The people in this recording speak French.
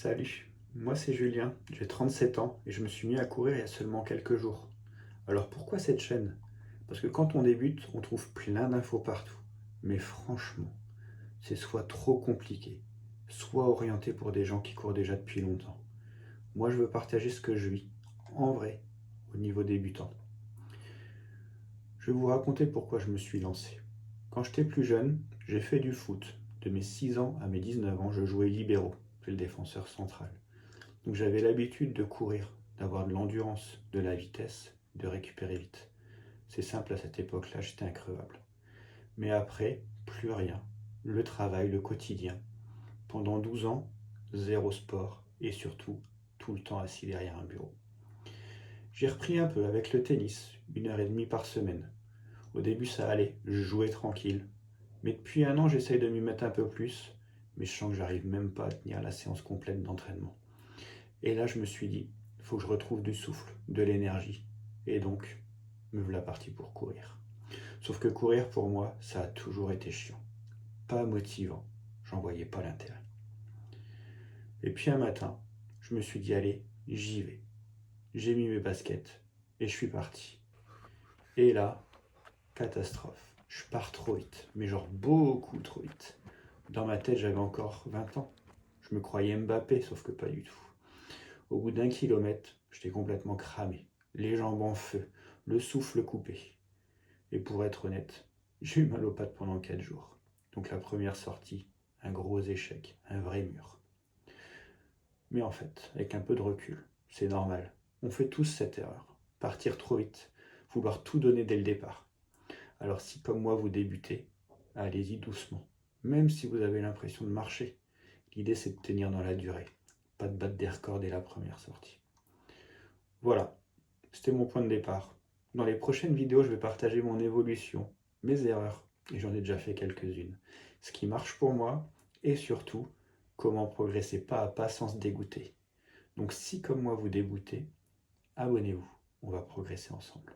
Salut, moi c'est Julien, j'ai 37 ans et je me suis mis à courir il y a seulement quelques jours. Alors pourquoi cette chaîne? Parce que quand on débute, on trouve plein d'infos partout. Mais franchement, c'est soit trop compliqué, soit orienté pour des gens qui courent déjà depuis longtemps. Moi je veux partager ce que je vis, en vrai, au niveau débutant. Je vais vous raconter pourquoi je me suis lancé. Quand j'étais plus jeune, j'ai fait du foot. De mes 6 ans à mes 19 ans, je jouais libéro, puis le défenseur central. Donc j'avais l'habitude de courir, d'avoir de l'endurance, de la vitesse, de récupérer vite. C'est simple, à cette époque-là, j'étais increvable. Mais après, plus rien. Le travail, le quotidien. Pendant 12 ans, zéro sport et surtout, tout le temps assis derrière un bureau. J'ai repris un peu avec le tennis, 1 heure et demie par semaine. Au début ça allait, je jouais tranquille. Mais depuis un an j'essaye de m'y mettre un peu plus, mais je sens que j'arrive même pas à tenir la séance complète d'entraînement. Et là, je me suis dit, il faut que je retrouve du souffle, de l'énergie. Et donc, me voilà parti pour courir. Sauf que courir, pour moi, ça a toujours été chiant. Pas motivant. J'en voyais pas l'intérêt. Et puis un matin, je me suis dit, allez, j'y vais. J'ai mis mes baskets et je suis parti. Et là, catastrophe. Je pars trop vite, mais genre beaucoup trop vite. Dans ma tête, j'avais encore 20 ans. Je me croyais Mbappé, sauf que pas du tout. Au bout d'1 kilomètre, j'étais complètement cramé, les jambes en feu, le souffle coupé. Et pour être honnête, j'ai eu mal aux pattes pendant 4 jours. Donc la première sortie, un gros échec, un vrai mur. Mais en fait, avec un peu de recul, c'est normal. On fait tous cette erreur. Partir trop vite, vouloir tout donner dès le départ. Alors si comme moi vous débutez, allez-y doucement. Même si vous avez l'impression de marcher. L'idée c'est de tenir dans la durée. Pas de battre des records dès la première sortie. Voilà, c'était mon point de départ. Dans les prochaines vidéos, je vais partager mon évolution, mes erreurs, et j'en ai déjà fait quelques-unes. Ce qui marche pour moi, et surtout, comment progresser pas à pas sans se dégoûter. Donc si comme moi vous dégoûtez, abonnez-vous, on va progresser ensemble.